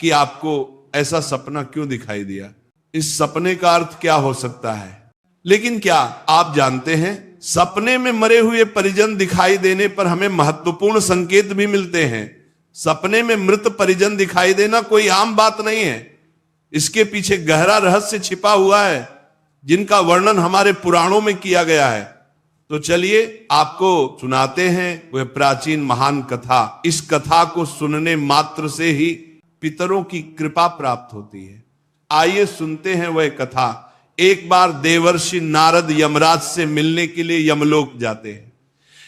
कि आपको ऐसा सपना क्यों दिखाई दिया, इस सपने का अर्थ क्या हो सकता है। लेकिन क्या आप जानते हैं, सपने में मरे हुए परिजन दिखाई देने पर हमें महत्वपूर्ण संकेत भी मिलते हैं। सपने में मृत परिजन दिखाई देना कोई आम बात नहीं है, इसके पीछे गहरा रहस्य छिपा हुआ है जिनका वर्णन हमारे पुराणों में किया गया है। तो चलिए आपको सुनाते हैं वह प्राचीन महान कथा। इस कथा को सुनने मात्र से ही पितरों की कृपा प्राप्त होती है। आइए सुनते हैं वह कथा। एक बार देवर्षि नारद यमराज से मिलने के लिए यमलोक जाते हैं।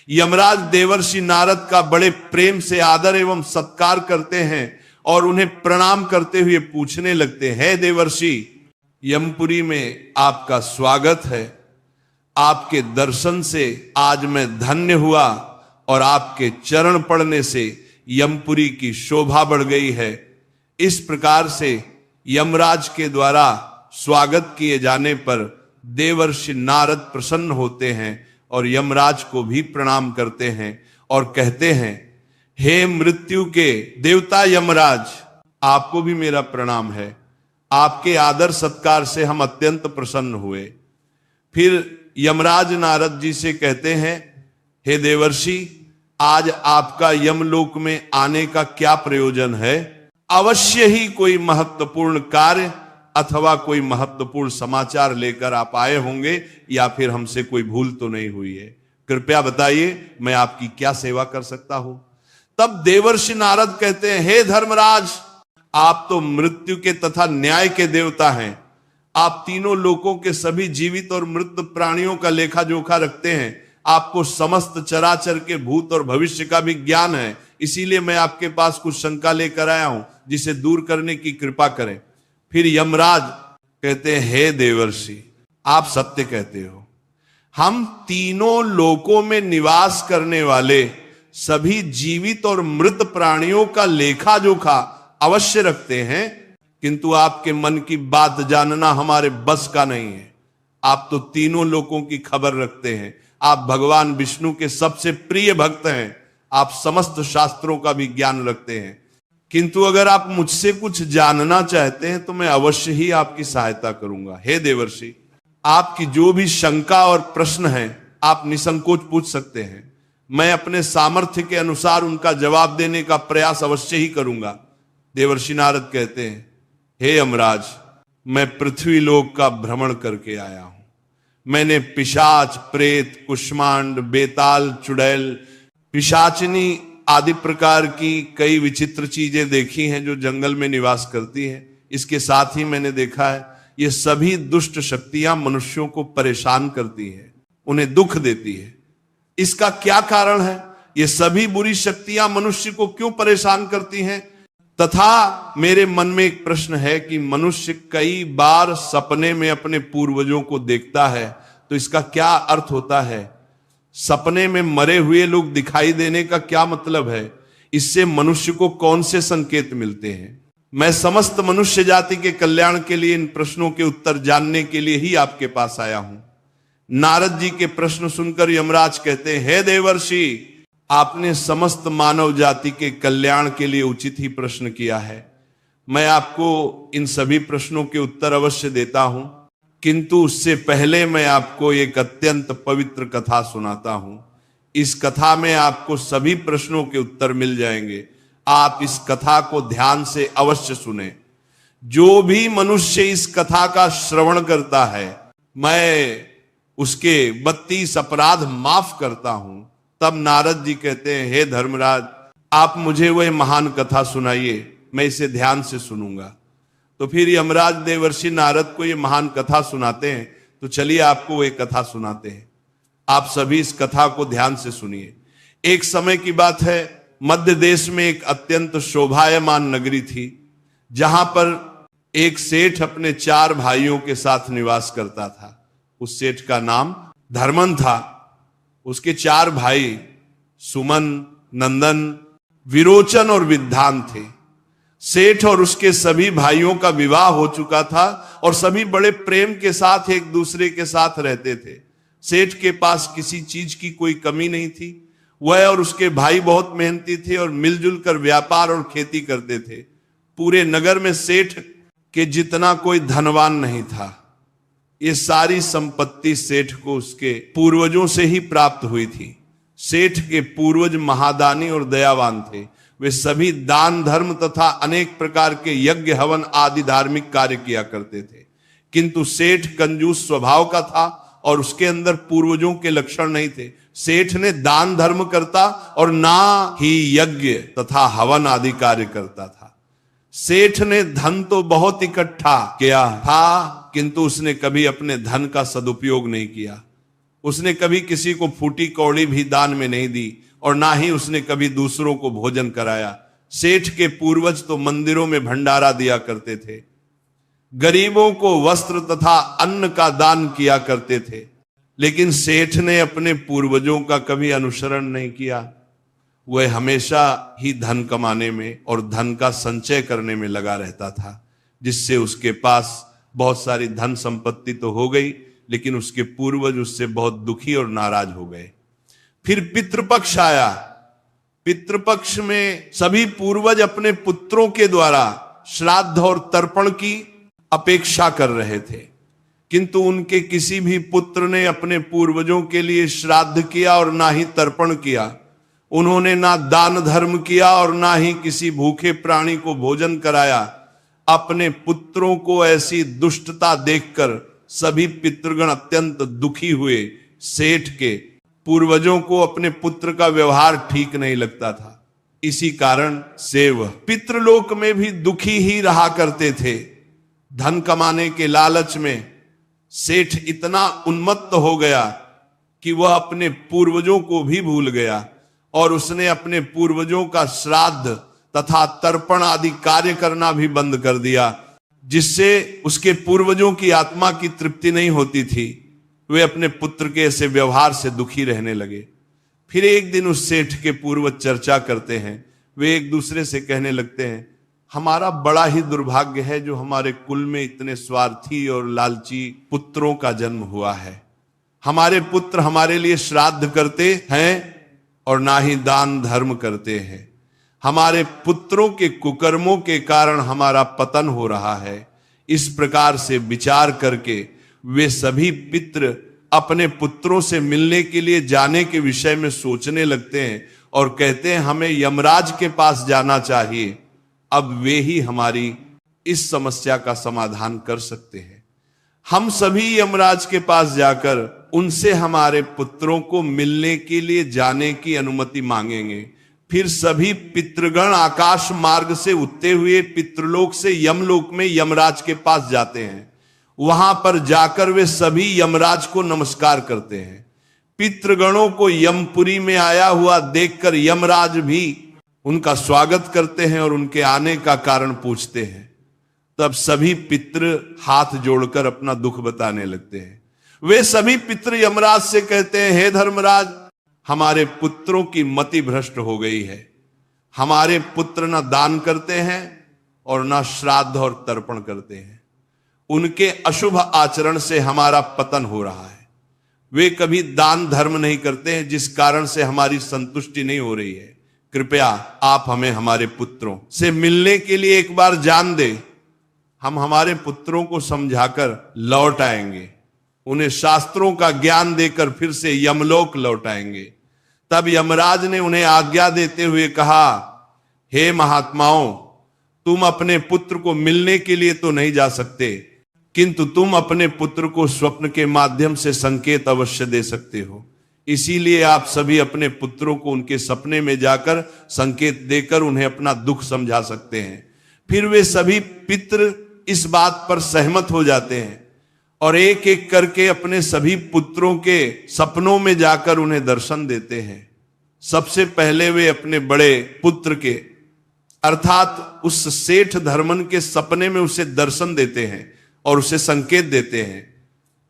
यमराज देवर्षि नारद का बड़े प्रेम से आदर एवं सत्कार करते हैं और उन्हें प्रणाम करते हुए पूछने लगते हैं, हे देवर्षि, यमपुरी में आपका स्वागत है। आपके दर्शन से आज मैं धन्य हुआ और आपके चरण पड़ने से यमपुरी की शोभा बढ़ गई है। इस प्रकार से यमराज के द्वारा स्वागत किए जाने पर देवर्षि नारद प्रसन्न होते हैं और यमराज को भी प्रणाम करते हैं और कहते हैं, हे मृत्यु के देवता यमराज, आपको भी मेरा प्रणाम है। आपके आदर सत्कार से हम अत्यंत प्रसन्न हुए। फिर यमराज नारद जी से कहते हैं, हे देवर्षि, आज आपका यमलोक में आने का क्या प्रयोजन है। अवश्य ही कोई महत्वपूर्ण कार्य अथवा कोई महत्वपूर्ण समाचार लेकर आप आए होंगे, या फिर हमसे कोई भूल तो नहीं हुई है। कृपया बताइए, मैं आपकी क्या सेवा कर सकता हूं। तब देवर्षि नारद कहते हैं, हे धर्मराज, आप तो मृत्यु के तथा न्याय के देवता हैं। आप तीनों लोकों के सभी जीवित और मृत प्राणियों का लेखा जोखा रखते हैं। आपको समस्त चराचर के भूत और भविष्य का भी ज्ञान है। इसीलिए मैं आपके पास कुछ शंका लेकर आया हूं, जिसे दूर करने की कृपा करें। फिर यमराज कहते हैं, हे देवर्षि, आप सत्य कहते हो। हम तीनों लोकों में निवास करने वाले सभी जीवित और मृत प्राणियों का लेखा जोखा अवश्य रखते हैं, किंतु आपके मन की बात जानना हमारे बस का नहीं है। आप तो तीनों लोकों की खबर रखते हैं। आप भगवान विष्णु के सबसे प्रिय भक्त हैं। आप समस्त शास्त्रों का भी ज्ञान रखते हैं। किंतु अगर आप मुझसे कुछ जानना चाहते हैं तो मैं अवश्य ही आपकी सहायता करूंगा। हे देवर्षि, आपकी जो भी शंका और प्रश्न है आप निसंकोच पूछ सकते हैं। मैं अपने सामर्थ्य के अनुसार उनका जवाब देने का प्रयास अवश्य ही करूंगा। देवर्षि नारद कहते हैं, हे यमराज, मैं पृथ्वी लोक का भ्रमण करके आया हूं। मैंने पिशाच, प्रेत, कुष्मांड, बेताल, चुड़ैल, पिशाचिनी आदि प्रकार की कई विचित्र चीजें देखी हैं जो जंगल में निवास करती हैं। इसके साथ ही मैंने देखा है, ये सभी दुष्ट शक्तियां मनुष्यों को परेशान करती हैं, उन्हें दुख देती है। इसका क्या कारण है? ये सभी बुरी शक्तियां मनुष्य को क्यों परेशान करती हैं? तथा मेरे मन में एक प्रश्न है कि मनुष्य कई बार सपने में अपने पूर्वजों को देखता है, तो इसका क्या अर्थ होता है? सपने में मरे हुए लोग दिखाई देने का क्या मतलब है? इससे मनुष्य को कौन से संकेत मिलते हैं? मैं समस्त मनुष्य जाति के कल्याण के लिए इन प्रश्नों के उत्तर जानने के लिए ही आपके पास आया हूं। नारद जी के प्रश्न सुनकर यमराज कहते हैं, हे देवर्षि, आपने समस्त मानव जाति के कल्याण के लिए उचित ही प्रश्न किया है। मैं आपको इन सभी प्रश्नों के उत्तर अवश्य देता हूं, किंतु उससे पहले मैं आपको एक अत्यंत पवित्र कथा सुनाता हूं। इस कथा में आपको सभी प्रश्नों के उत्तर मिल जाएंगे। आप इस कथा को ध्यान से अवश्य सुने। जो भी मनुष्य इस कथा का श्रवण करता है, मैं उसके 32 अपराध माफ करता हूं। तब नारद जी कहते हैं, हे धर्मराज, आप मुझे वह महान कथा सुनाइए, मैं इसे ध्यान से सुनूंगा। तो फिर यमराज देवर्षि नारद को ये महान कथा सुनाते हैं। तो चलिए आपको वह कथा सुनाते हैं। आप सभी इस कथा को ध्यान से सुनिए। एक समय की बात है, मध्य देश में एक अत्यंत शोभायमान नगरी थी, जहां पर एक सेठ अपने 4 भाइयों के साथ निवास करता था। उस सेठ का नाम धर्मन था। उसके 4 भाई सुमन, नंदन, विरोचन और विद्धान थे। सेठ और उसके सभी भाइयों का विवाह हो चुका था और सभी बड़े प्रेम के साथ एक दूसरे के साथ रहते थे। सेठ के पास किसी चीज की कोई कमी नहीं थी। वह और उसके भाई बहुत मेहनती थे और मिलजुल कर व्यापार और खेती करते थे। पूरे नगर में सेठ के जितना कोई धनवान नहीं था। ये सारी संपत्ति सेठ को उसके पूर्वजों से ही प्राप्त हुई थी। सेठ के पूर्वज महादानी और दयावान थे। वे सभी दान धर्म तथा अनेक प्रकार के यज्ञ हवन आदि धार्मिक कार्य किया करते थे, किंतु सेठ कंजूस स्वभाव का था और उसके अंदर पूर्वजों के लक्षण नहीं थे। सेठ ने दान धर्म करता और ना ही यज्ञ तथा हवन आदि कार्य करता था। सेठ ने धन तो बहुत इकट्ठा किया था, किंतु उसने कभी अपने धन का सदुपयोग नहीं किया। उसने कभी किसी को फूटी कौड़ी भी दान में नहीं दी और ना ही उसने कभी दूसरों को भोजन कराया। सेठ के पूर्वज तो मंदिरों में भंडारा दिया करते थे, गरीबों को वस्त्र तथा अन्न का दान किया करते थे, लेकिन सेठ ने अपने पूर्वजों का कभी अनुसरण नहीं किया। वह हमेशा ही धन कमाने में और धन का संचय करने में लगा रहता था, जिससे उसके पास बहुत सारी धन संपत्ति तो हो गई, लेकिन उसके पूर्वज उससे बहुत दुखी और नाराज हो गए। फिर पितृपक्ष आया। पितृपक्ष में सभी पूर्वज अपने पुत्रों के द्वारा श्राद्ध और तर्पण की अपेक्षा कर रहे थे, किंतु उनके किसी भी पुत्र ने अपने पूर्वजों के लिए श्राद्ध किया और ना ही तर्पण किया। उन्होंने ना दान धर्म किया और ना ही किसी भूखे प्राणी को भोजन कराया। अपने पुत्रों को ऐसी दुष्टता देखकर सभी पितृगण अत्यंत दुखी हुए। सेठ के पूर्वजों को अपने पुत्र का व्यवहार ठीक नहीं लगता था। इसी कारण से वह पितृलोक में भी दुखी ही रहा करते थे। धन कमाने के लालच में सेठ इतना उन्मत्त हो गया कि वह अपने पूर्वजों को भी भूल गया और उसने अपने पूर्वजों का श्राद्ध तथा तर्पण आदि कार्य करना भी बंद कर दिया, जिससे उसके पूर्वजों की आत्मा की तृप्ति नहीं होती थी। वे अपने पुत्र के ऐसे व्यवहार से दुखी रहने लगे। फिर एक दिन उस सेठ के पूर्वज चर्चा करते हैं। वे एक दूसरे से कहने लगते हैं, हमारा बड़ा ही दुर्भाग्य है जो हमारे कुल में इतने स्वार्थी और लालची पुत्रों का जन्म हुआ है। हमारे पुत्र हमारे लिए श्राद्ध करते हैं और ना ही दान धर्म करते हैं। हमारे पुत्रों के कुकर्मों के कारण हमारा पतन हो रहा है। इस प्रकार से विचार करके वे सभी पितृ अपने पुत्रों से मिलने के लिए जाने के विषय में सोचने लगते हैं और कहते हैं हमें यमराज के पास जाना चाहिए। अब वे ही हमारी इस समस्या का समाधान कर सकते हैं। हम सभी यमराज के पास जाकर उनसे हमारे पुत्रों को मिलने के लिए जाने की अनुमति मांगेंगे। फिर सभी पितृगण आकाश मार्ग से उठते हुए पितृलोक से यमलोक में यमराज के पास जाते हैं। वहां पर जाकर वे सभी यमराज को नमस्कार करते हैं। पितृगणों को यमपुरी में आया हुआ देखकर यमराज भी उनका स्वागत करते हैं और उनके आने का कारण पूछते हैं। तब सभी पितृ हाथ जोड़कर अपना दुख बताने लगते हैं। वे सभी पितृ यमराज से कहते हैं, हे धर्मराज, हमारे पुत्रों की मति भ्रष्ट हो गई है। हमारे पुत्र न दान करते हैं और न श्राद्ध और तर्पण करते हैं। उनके अशुभ आचरण से हमारा पतन हो रहा है। वे कभी दान धर्म नहीं करते हैं, जिस कारण से हमारी संतुष्टि नहीं हो रही है। कृपया आप हमें हमारे पुत्रों से मिलने के लिए एक बार जान दे। हम हमारे पुत्रों को समझाकर लौट आएंगे, उन्हें शास्त्रों का ज्ञान देकर फिर से यमलोक लौट आएंगे। तब यमराज ने उन्हें आज्ञा देते हुए कहा, हे महात्माओं, तुम अपने पुत्र को मिलने के लिए तो नहीं जा सकते, किंतु तुम अपने पुत्र को स्वप्न के माध्यम से संकेत अवश्य दे सकते हो। इसीलिए आप सभी अपने पुत्रों को उनके सपने में जाकर संकेत देकर उन्हें अपना दुख समझा सकते हैं। फिर वे सभी पितृ इस बात पर सहमत हो जाते हैं और एक एक करके अपने सभी पुत्रों के सपनों में जाकर उन्हें दर्शन देते हैं। सबसे पहले वे अपने बड़े पुत्र के अर्थात उस सेठ धर्मन के सपने में उसे दर्शन देते हैं और उसे संकेत देते हैं,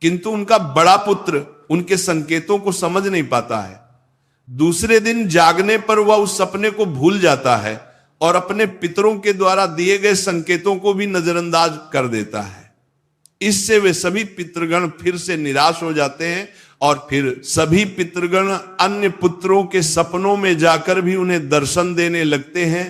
किंतु उनका बड़ा पुत्र उनके संकेतों को समझ नहीं पाता है। दूसरे दिन जागने पर वह उस सपने को भूल जाता है और अपने पितरों के द्वारा दिए गए संकेतों को भी नजरअंदाज कर देता है। इससे वे सभी पितृगण फिर से निराश हो जाते हैं और फिर सभी पितृगण अन्य पुत्रों के सपनों में जाकर भी उन्हें दर्शन देने लगते हैं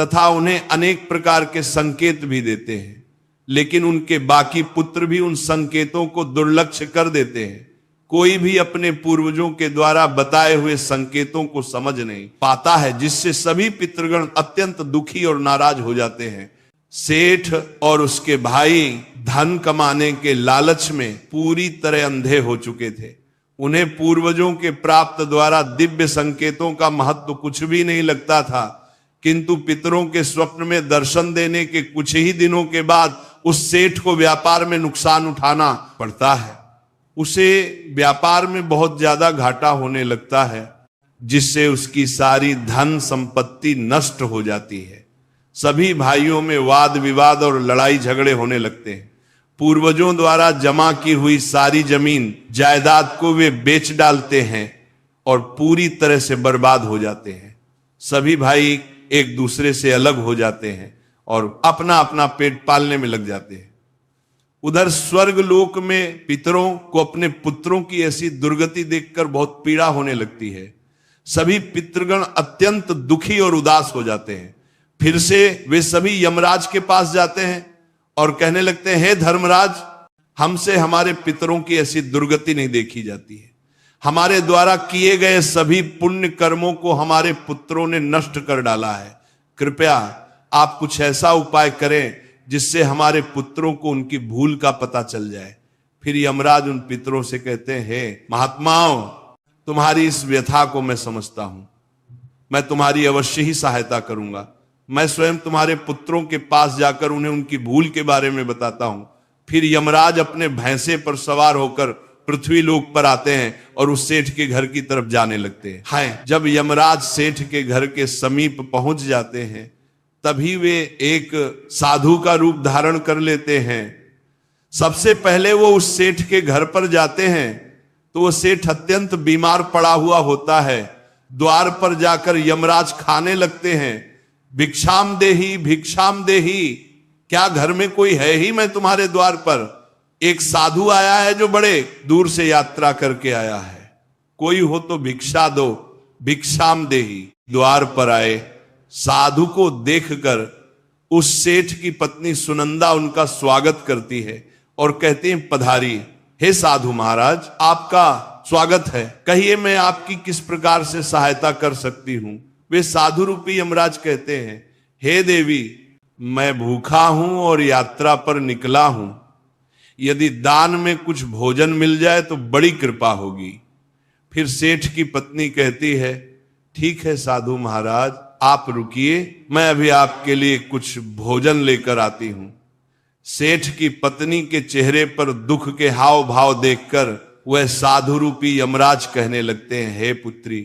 तथा उन्हें अनेक प्रकार के संकेत भी देते हैं, लेकिन उनके बाकी पुत्र भी उन संकेतों को दुर्लक्ष्य कर देते हैं। कोई भी अपने पूर्वजों के द्वारा बताए हुए संकेतों को समझ नहीं पाता है, जिससे सभी पितृगण अत्यंत दुखी और नाराज हो जाते हैं। सेठ और उसके भाई धन कमाने के लालच में पूरी तरह अंधे हो चुके थे। उन्हें पूर्वजों के प्राप्त द्वारा दिव्य संकेतों का महत्व कुछ भी नहीं लगता था, किंतु पितरों के स्वप्न में दर्शन देने के कुछ ही दिनों के बाद उस सेठ को व्यापार में नुकसान उठाना पड़ता है। उसे व्यापार में बहुत ज्यादा घाटा होने लगता है, जिससे उसकी सारी धन संपत्ति नष्ट हो जाती है। सभी भाइयों में वाद विवाद और लड़ाई झगड़े होने लगते हैं। पूर्वजों द्वारा जमा की हुई सारी जमीन जायदाद को वे बेच डालते हैं और पूरी तरह से बर्बाद हो जाते हैं। सभी भाई एक दूसरे से अलग हो जाते हैं और अपना अपना पेट पालने में लग जाते हैं। उधर स्वर्ग लोक में पितरों को अपने पुत्रों की ऐसी दुर्गति देखकर बहुत पीड़ा होने लगती है। सभी पितृगण अत्यंत दुखी और उदास हो जाते हैं। फिर से वे सभी यमराज के पास जाते हैं और कहने लगते हैं, हे धर्मराज, हमसे हमारे पितरों की ऐसी दुर्गति नहीं देखी जाती है। हमारे द्वारा किए गए सभी पुण्य कर्मों को हमारे पुत्रों ने नष्ट कर डाला है। कृपया आप कुछ ऐसा उपाय करें जिससे हमारे पुत्रों को उनकी भूल का पता चल जाए। फिर यमराज उन पितरों से कहते हैं, हे महात्माओं, तुम्हारी इस व्यथा को मैं समझता हूं। मैं तुम्हारी अवश्य ही सहायता करूंगा। मैं स्वयं तुम्हारे पुत्रों के पास जाकर उन्हें उनकी भूल के बारे में बताता हूं। फिर यमराज अपने भैंसे पर सवार होकर पृथ्वी लोक पर आते हैं और उस सेठ के घर की तरफ जाने लगते हैं। हाय, जब यमराज सेठ के घर के समीप पहुंच जाते हैं, तभी वे एक साधु का रूप धारण कर लेते हैं। सबसे पहले वो उस सेठ के घर पर जाते हैं तो वो सेठ अत्यंत बीमार पड़ा हुआ होता है। द्वार पर जाकर यमराज खाने लगते हैं, भिक्षाम देही भिक्षाम देही, क्या घर में कोई है ही मैं तुम्हारे द्वार पर? एक साधु आया है जो बड़े दूर से यात्रा करके आया है, कोई हो तो भिक्षा दो, भिक्षाम देही। द्वार पर आए साधु को देखकर उस सेठ की पत्नी सुनंदा उनका स्वागत करती है और कहती है, पधारिए। हे साधु महाराज, आपका स्वागत है, कहिए मैं आपकी किस प्रकार से सहायता कर सकती हूं? वे साधु रूपी यमराज कहते हैं, हे देवी, मैं भूखा हूं और यात्रा पर निकला हूं। यदि दान में कुछ भोजन मिल जाए तो बड़ी कृपा होगी। फिर सेठ की पत्नी कहती है, ठीक है साधु महाराज, आप रुकिए, मैं अभी आपके लिए कुछ भोजन लेकर आती हूं। सेठ की पत्नी के चेहरे पर दुख के हाव भाव देखकर वह साधु रूपी यमराज कहने लगते हैं, हे पुत्री,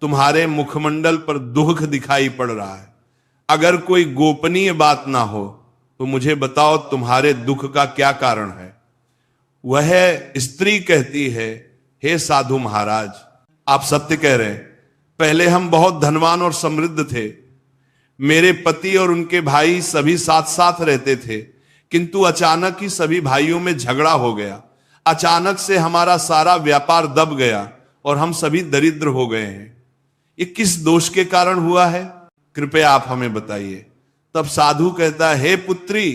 तुम्हारे मुखमंडल पर दुख दिखाई पड़ रहा है। अगर कोई गोपनीय बात ना हो तो मुझे बताओ, तुम्हारे दुख का क्या कारण है? वह स्त्री कहती है, हे साधु महाराज, आप सत्य कह रहे हैं। पहले हम बहुत धनवान और समृद्ध थे। मेरे पति और उनके भाई सभी साथ साथ रहते थे, किंतु अचानक ही सभी भाइयों में झगड़ा हो गया। अचानक से हमारा सारा व्यापार दब गया और हम सभी दरिद्र हो गए हैं। ये किस दोष के कारण हुआ है? कृपया आप हमें बताइए। तब साधु कहता है, हे पुत्री,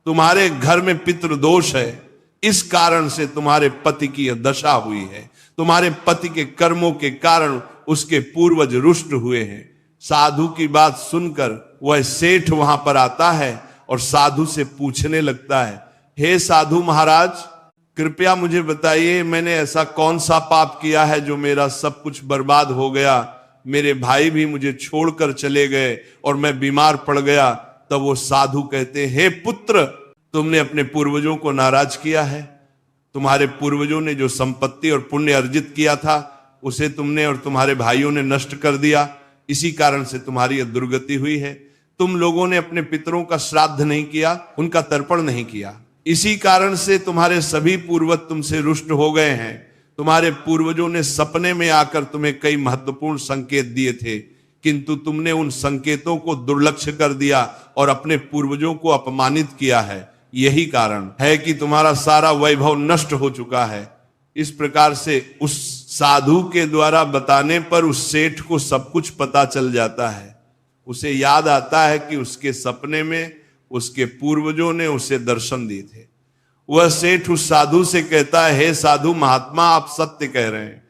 तुम्हारे घर में पितृ दोष है, इस कारण से तुम्हारे पति की यह दशा हुई है। तुम्हारे पति के कर्मों के कारण उसके पूर्वज रुष्ट हुए हैं। साधु की बात सुनकर वह सेठ वहां पर आता है और साधु से पूछने लगता है, हे साधु महाराज, कृपया मुझे बताइए, मैंने ऐसा कौन सा पाप किया है जो मेरा सब कुछ बर्बाद हो गया? मेरे भाई भी मुझे छोड़कर चले गए और मैं बीमार पड़ गया। तब वो साधु कहते, हे पुत्र, तुमने अपने पूर्वजों को नाराज किया है। तुम्हारे पूर्वजों ने जो संपत्ति और पुण्य अर्जित किया था उसे तुमने और तुम्हारे भाइयों ने नष्ट कर दिया। इसी कारण से तुम्हारी यह दुर्गति हुई है। तुम लोगों ने अपने पितरों का श्राद्ध नहीं किया, उनका तर्पण नहीं किया। इसी कारण से तुम्हारे सभी पूर्वज तुमसे रुष्ट हो गए हैं। तुम्हारे पूर्वजों ने सपने में आकर तुम्हें कई महत्वपूर्ण संकेत दिए थे, किंतु तुमने उन संकेतों को दुर्लक्ष्य कर दिया और अपने पूर्वजों को अपमानित किया है। यही कारण है कि तुम्हारा सारा वैभव नष्ट हो चुका है। इस प्रकार से उस साधु के द्वारा बताने पर उस सेठ को सब कुछ पता चल जाता है। उसे याद आता है कि उसके सपने में उसके पूर्वजों ने उसे दर्शन दिए थे। वह सेठ उस साधु से कहता है, हे साधु महात्मा, आप सत्य कह रहे हैं,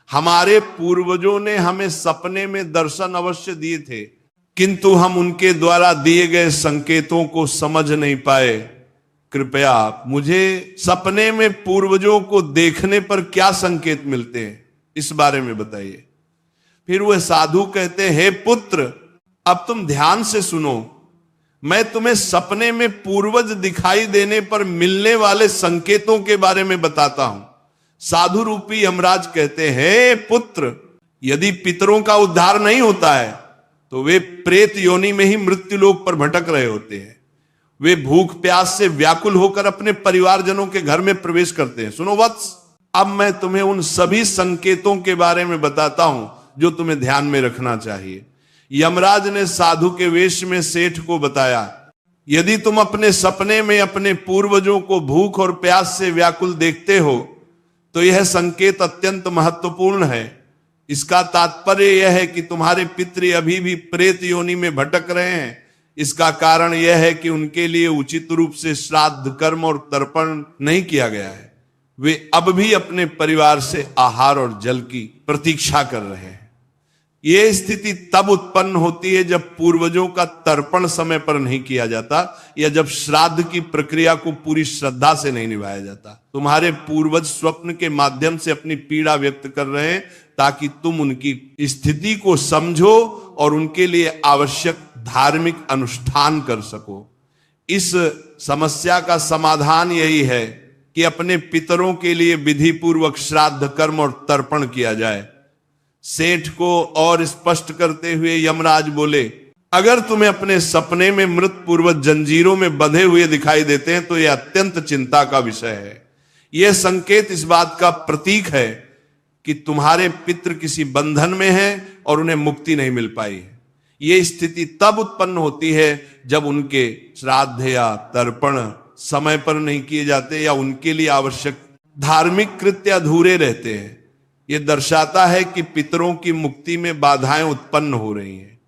हमारे पूर्वजों ने हमें सपने में दर्शन अवश्य दिए थे, किंतु हम उनके द्वारा दिए गए संकेतों को समझ नहीं पाए। कृपया आप मुझे सपने में पूर्वजों को देखने पर क्या संकेत मिलते हैं, इस बारे में बताइए। फिर वह साधु कहते हैं, हे पुत्र, अब तुम ध्यान से सुनो, मैं तुम्हें सपने में पूर्वज दिखाई देने पर मिलने वाले संकेतों के बारे में बताता हूं। साधु रूपी यमराज कहते हैं, हे पुत्र, यदि पितरों का उद्धार नहीं होता है तो वे प्रेत योनि में ही मृत्युलोक पर भटक रहे होते हैं। वे भूख प्यास से व्याकुल होकर अपने परिवारजनों के घर में प्रवेश करते हैं। सुनो वत्स, अब मैं तुम्हें उन सभी संकेतों के बारे में बताता हूं जो तुम्हें ध्यान में रखना चाहिए। यमराज ने साधु के वेश में सेठ को बताया, यदि तुम अपने सपने में अपने पूर्वजों को भूख और प्यास से व्याकुल देखते हो तो यह संकेत अत्यंत महत्वपूर्ण है। इसका तात्पर्य यह है कि तुम्हारे पितृ अभी भी प्रेत योनि में भटक रहे हैं। इसका कारण यह है कि उनके लिए उचित रूप से श्राद्ध कर्म और तर्पण नहीं किया गया है। वे अब भी अपने परिवार से आहार और जल की प्रतीक्षा कर रहे हैं। यह स्थिति तब उत्पन्न होती है जब पूर्वजों का तर्पण समय पर नहीं किया जाता या जब श्राद्ध की प्रक्रिया को पूरी श्रद्धा से नहीं निभाया जाता। तुम्हारे पूर्वज स्वप्न के माध्यम से अपनी पीड़ा व्यक्त कर रहे हैं ताकि तुम उनकी स्थिति को समझो और उनके लिए आवश्यक धार्मिक अनुष्ठान कर सको। इस समस्या का समाधान यही है कि अपने पितरों के लिए विधि पूर्वक श्राद्ध कर्म और तर्पण किया जाए। सेठ को और स्पष्ट करते हुए यमराज बोले, अगर तुम्हें अपने सपने में मृत पूर्वज जंजीरों में बंधे हुए दिखाई देते हैं तो यह अत्यंत चिंता का विषय है। यह संकेत इस बात का प्रतीक है कि तुम्हारे पितृ किसी बंधन में हैं और उन्हें मुक्ति नहीं मिल पाई है। यह स्थिति तब उत्पन्न होती है जब उनके श्राद्ध या तर्पण समय पर नहीं किए जाते या उनके लिए आवश्यक धार्मिक कृत्य अधूरे रहते हैं। यह दर्शाता है कि पितरों की मुक्ति में बाधाएं उत्पन्न हो रही हैं।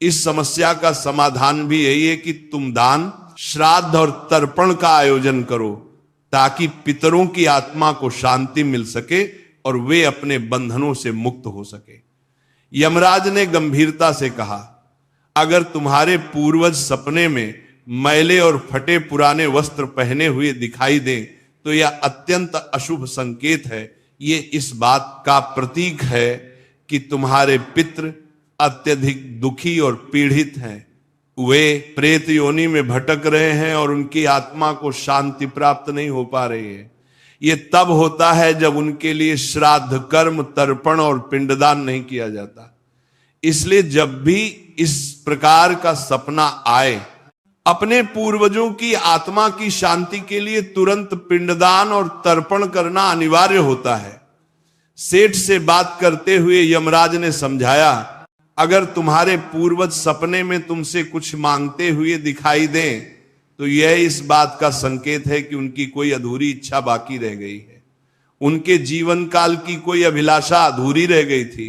इस समस्या का समाधान भी यही है कि तुम दान, श्राद्ध और तर्पण का आयोजन करो ताकि पितरों की आत्मा को शांति मिल सके और वे अपने बंधनों से मुक्त हो सके। यमराज ने गंभीरता से कहा, अगर तुम्हारे पूर्वज सपने में मैले और फटे पुराने वस्त्र पहने हुए दिखाई दें तो यह अत्यंत अशुभ संकेत है। ये इस बात का प्रतीक है कि तुम्हारे पितृ अत्यधिक दुखी और पीड़ित हैं। वे प्रेत योनि में भटक रहे हैं और उनकी आत्मा को शांति प्राप्त नहीं हो पा रही है। ये तब होता है जब उनके लिए श्राद्ध कर्म, तर्पण और पिंडदान नहीं किया जाता। इसलिए जब भी इस प्रकार का सपना आए, अपने पूर्वजों की आत्मा की शांति के लिए तुरंत पिंडदान और तर्पण करना अनिवार्य होता है। सेठ से बात करते हुए यमराज ने समझाया, अगर तुम्हारे पूर्वज सपने में तुमसे कुछ मांगते हुए दिखाई दें तो यह इस बात का संकेत है कि उनकी कोई अधूरी इच्छा बाकी रह गई है। उनके जीवन काल की कोई अभिलाषा अधूरी रह गई थी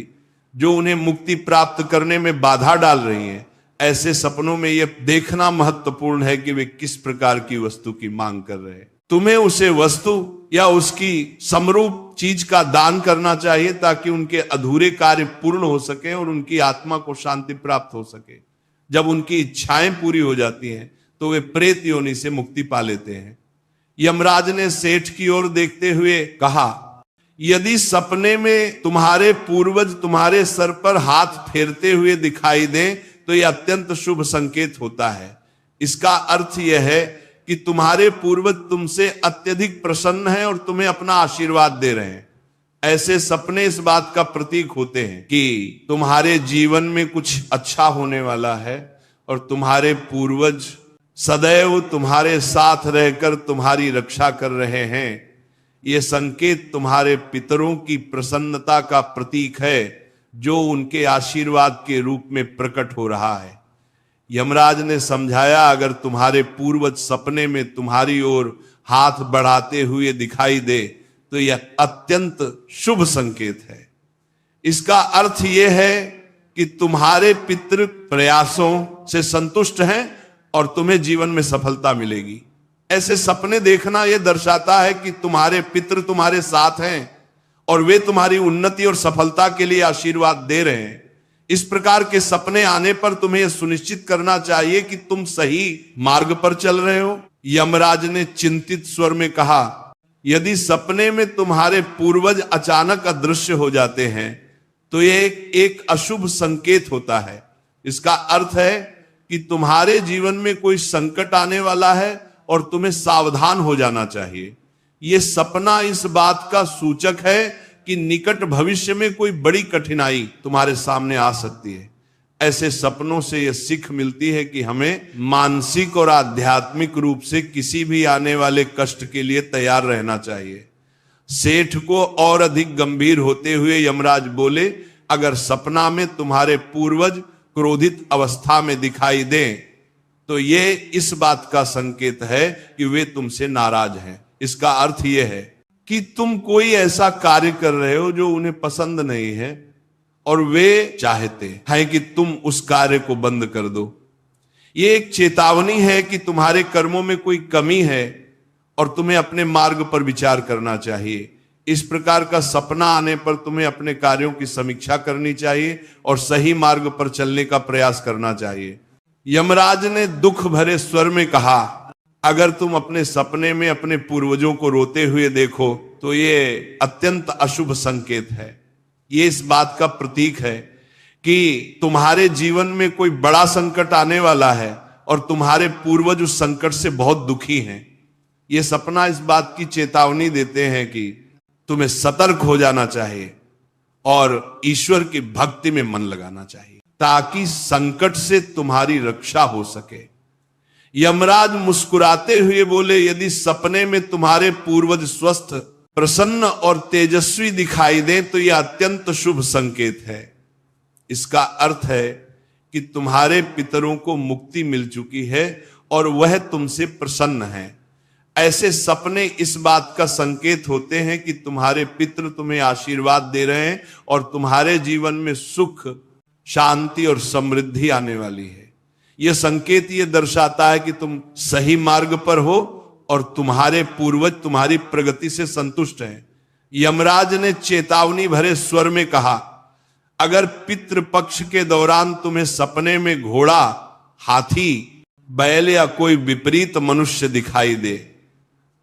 जो उन्हें मुक्ति प्राप्त करने में बाधा डाल रही है। ऐसे सपनों में यह देखना महत्वपूर्ण है कि वे किस प्रकार की वस्तु की मांग कर रहे हैं। तुम्हें उसे वस्तु या उसकी समरूप चीज का दान करना चाहिए ताकि उनके अधूरे कार्य पूर्ण हो सके और उनकी आत्मा को शांति प्राप्त हो सके। जब उनकी इच्छाएं पूरी हो जाती हैं तो वे प्रेत योनि से मुक्ति पा लेते हैं। यमराज ने सेठ की ओर देखते हुए कहा, यदि सपने में तुम्हारे पूर्वज तुम्हारे सर पर हाथ फेरते हुए दिखाई दें तो यह अत्यंत शुभ संकेत होता है। इसका अर्थ यह है कि तुम्हारे पूर्वज तुमसे अत्यधिक प्रसन्न हैं और तुम्हें अपना आशीर्वाद दे रहे हैं। ऐसे सपने इस बात का प्रतीक होते हैं कि तुम्हारे जीवन में कुछ अच्छा होने वाला है और तुम्हारे पूर्वज सदैव तुम्हारे साथ रहकर तुम्हारी रक्षा कर रहे हैं। यह संकेत तुम्हारे पितरों की प्रसन्नता का प्रतीक है जो उनके आशीर्वाद के रूप में प्रकट हो रहा है। यमराज ने समझाया, अगर तुम्हारे पूर्वज सपने में तुम्हारी ओर हाथ बढ़ाते हुए दिखाई दे तो यह अत्यंत शुभ संकेत है। इसका अर्थ यह है कि तुम्हारे पितृ प्रयासों से संतुष्ट हैं और तुम्हें जीवन में सफलता मिलेगी। ऐसे सपने देखना यह दर्शाता है कि तुम्हारे पितृ तुम्हारे साथ हैं और वे तुम्हारी उन्नति और सफलता के लिए आशीर्वाद दे रहे हैं। इस प्रकार के सपने आने पर तुम्हें यह सुनिश्चित करना चाहिए कि तुम सही मार्ग पर चल रहे हो। यमराज ने चिंतित स्वर में कहा, यदि सपने में तुम्हारे पूर्वज अचानक अदृश्य हो जाते हैं तो यह एक अशुभ संकेत होता है। इसका अर्थ है कि तुम्हारे जीवन में कोई संकट आने वाला है और तुम्हें सावधान हो जाना चाहिए। यह सपना इस बात का सूचक है कि निकट भविष्य में कोई बड़ी कठिनाई तुम्हारे सामने आ सकती है। ऐसे सपनों से यह सीख मिलती है कि हमें मानसिक और आध्यात्मिक रूप से किसी भी आने वाले कष्ट के लिए तैयार रहना चाहिए। सेठ को और अधिक गंभीर होते हुए यमराज बोले, अगर सपना में तुम्हारे पूर्वज क्रोधित अवस्था में दिखाई दें तो ये इस बात का संकेत है कि वे तुमसे नाराज हैं। इसका अर्थ यह है कि तुम कोई ऐसा कार्य कर रहे हो जो उन्हें पसंद नहीं है और वे चाहते हैं कि तुम उस कार्य को बंद कर दो। ये एक चेतावनी है कि तुम्हारे कर्मों में कोई कमी है और तुम्हें अपने मार्ग पर विचार करना चाहिए। इस प्रकार का सपना आने पर तुम्हें अपने कार्यों की समीक्षा करनी चाहिए और सही मार्ग पर चलने का प्रयास करना चाहिए। यमराज ने दुख भरे स्वर में कहा, अगर तुम अपने सपने में अपने पूर्वजों को रोते हुए देखो तो ये अत्यंत अशुभ संकेत है। ये इस बात का प्रतीक है कि तुम्हारे जीवन में कोई बड़ा संकट आने वाला है और तुम्हारे पूर्वज उस संकट से बहुत दुखी हैं। ये सपना इस बात की चेतावनी देते हैं कि तुम्हें सतर्क हो जाना चाहिए और ईश्वर की भक्ति में मन लगाना चाहिए ताकि संकट से तुम्हारी रक्षा हो सके। यमराज मुस्कुराते हुए बोले, यदि सपने में तुम्हारे पूर्वज स्वस्थ, प्रसन्न और तेजस्वी दिखाई दें तो यह अत्यंत शुभ संकेत है। इसका अर्थ है कि तुम्हारे पितरों को मुक्ति मिल चुकी है और वह तुमसे प्रसन्न है। ऐसे सपने इस बात का संकेत होते हैं कि तुम्हारे पितृ तुम्हें आशीर्वाद दे रहे हैं और तुम्हारे जीवन में सुख, शांति और समृद्धि आने वाली है। यह संकेत यह दर्शाता है कि तुम सही मार्ग पर हो और तुम्हारे पूर्वज तुम्हारी प्रगति से संतुष्ट हैं। यमराज ने चेतावनी भरे स्वर में कहा, अगर पितृपक्ष के दौरान तुम्हें सपने में घोड़ा, हाथी, बैल या कोई विपरीत मनुष्य दिखाई दे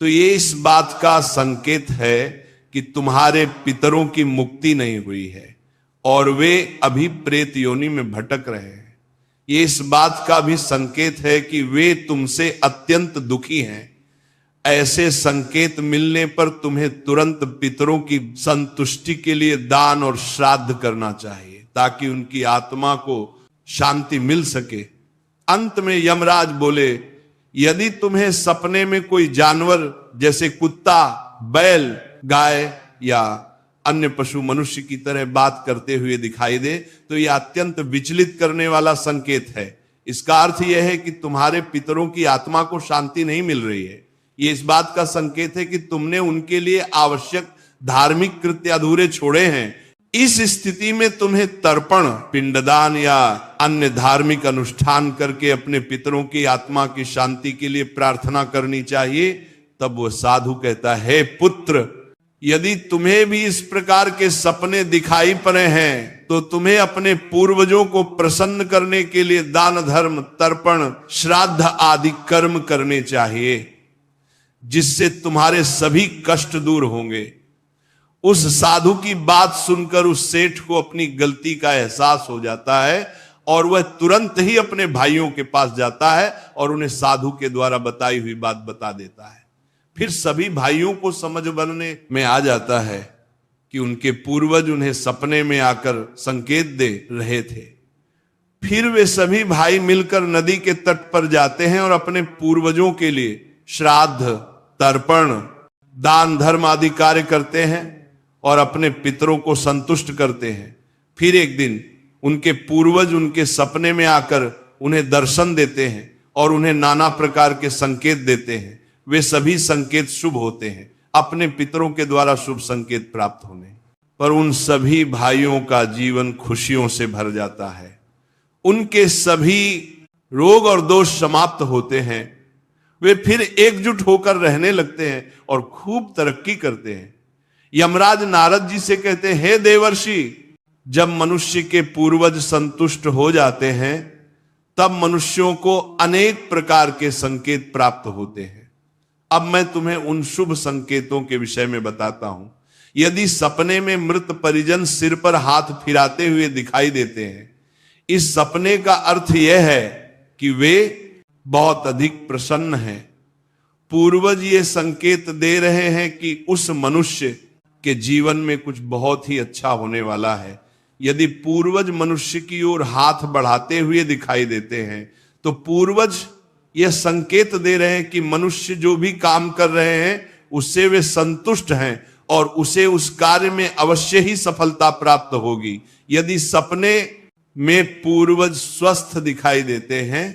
तो ये इस बात का संकेत है कि तुम्हारे पितरों की मुक्ति नहीं हुई है और वे अभी प्रेत योनि में भटक रहे हैं। ये इस बात का भी संकेत है कि वे तुमसे अत्यंत दुखी हैं। ऐसे संकेत मिलने पर तुम्हें तुरंत पितरों की संतुष्टि के लिए दान और श्राद्ध करना चाहिए ताकि उनकी आत्मा को शांति मिल सके। अंत में यमराज बोले, यदि तुम्हें सपने में कोई जानवर जैसे कुत्ता, बैल, गाय या अन्य पशु मनुष्य की तरह बात करते हुए दिखाई दे तो यह अत्यंत विचलित करने वाला संकेत है। इसका अर्थ यह है कि तुम्हारे पितरों की आत्मा को शांति नहीं मिल रही है। यह इस बात का संकेत है कि तुमने उनके लिए आवश्यक धार्मिक कृत्य अधूरे छोड़े हैं। इस स्थिति में तुम्हें तर्पण, पिंडदान या अन्य धार्मिक अनुष्ठान करके अपने पितरों की आत्मा की शांति के लिए प्रार्थना करनी चाहिए। तब वह साधु कहता है, हे पुत्र, यदि तुम्हें भी इस प्रकार के सपने दिखाई पड़े हैं तो तुम्हें अपने पूर्वजों को प्रसन्न करने के लिए दान, धर्म, तर्पण, श्राद्ध आदि कर्म करने चाहिए जिससे तुम्हारे सभी कष्ट दूर होंगे। उस साधु की बात सुनकर उस सेठ को अपनी गलती का एहसास हो जाता है और वह तुरंत ही अपने भाइयों के पास जाता है और उन्हें साधु के द्वारा बताई हुई बात बता देता है। फिर सभी भाइयों को समझ बनने में आ जाता है कि उनके पूर्वज उन्हें सपने में आकर संकेत दे रहे थे। फिर वे सभी भाई मिलकर नदी के तट पर जाते हैं और अपने पूर्वजों के लिए श्राद्ध, तर्पण, दान, धर्म आदि कार्य करते हैं और अपने पितरों को संतुष्ट करते हैं। फिर एक दिन उनके पूर्वज उनके सपने में आकर उन्हें दर्शन देते हैं और उन्हें नाना प्रकार के संकेत देते हैं। वे सभी संकेत शुभ होते हैं, अपने पितरों के द्वारा शुभ संकेत प्राप्त होने। पर उन सभी भाइयों का जीवन खुशियों से भर जाता है। उनके सभी रोग और दोष समाप्त होते हैं। वे फिर एकजुट होकर रहने लगते हैं और खूब तरक्की करते हैं। यमराज नारद जी से कहते हैं, हे देवर्षि, जब मनुष्य के पूर्वज संतुष्ट हो जाते हैं तब मनुष्यों को अनेक प्रकार के संकेत प्राप्त होते हैं। अब मैं तुम्हें उन शुभ संकेतों के विषय में बताता हूं। यदि सपने में मृत परिजन सिर पर हाथ फिराते हुए दिखाई देते हैं, इस सपने का अर्थ यह है कि वे बहुत अधिक प्रसन्न हैं। पूर्वज ये संकेत दे रहे हैं कि उस मनुष्य के जीवन में कुछ बहुत ही अच्छा होने वाला है। यदि पूर्वज मनुष्य की ओर हाथ बढ़ाते हुए दिखाई देते हैं तो पूर्वज यह संकेत दे रहे हैं कि मनुष्य जो भी काम कर रहे हैं उससे वे संतुष्ट हैं और उसे उस कार्य में अवश्य ही सफलता प्राप्त होगी। यदि सपने में पूर्वज स्वस्थ दिखाई देते हैं,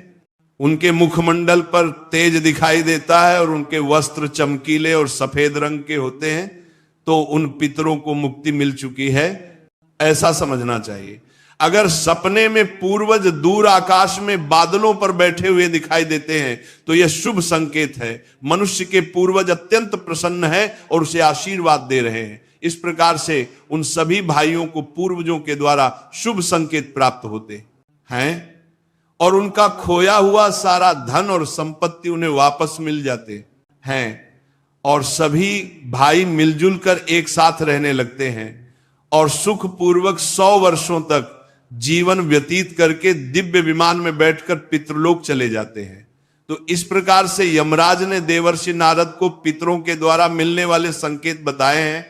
उनके मुखमंडल पर तेज दिखाई देता है और उनके वस्त्र चमकीले और सफेद रंग के होते हैं, तो उन पितरों को मुक्ति मिल चुकी है, ऐसा समझना चाहिए। अगर सपने में पूर्वज दूर आकाश में बादलों पर बैठे हुए दिखाई देते हैं तो यह शुभ संकेत है। मनुष्य के पूर्वज अत्यंत प्रसन्न है और उसे आशीर्वाद दे रहे हैं। इस प्रकार से उन सभी भाइयों को पूर्वजों के द्वारा शुभ संकेत प्राप्त होते हैं और उनका खोया हुआ सारा धन और संपत्ति उन्हें वापस मिल जाते हैं और सभी भाई मिलजुल कर एक साथ रहने लगते हैं और सुखपूर्वक 100 वर्षों तक जीवन व्यतीत करके दिव्य विमान में बैठकर पितृलोक चले जाते हैं। तो इस प्रकार से यमराज ने देवर्षि नारद को पितरों के द्वारा मिलने वाले संकेत बताए हैं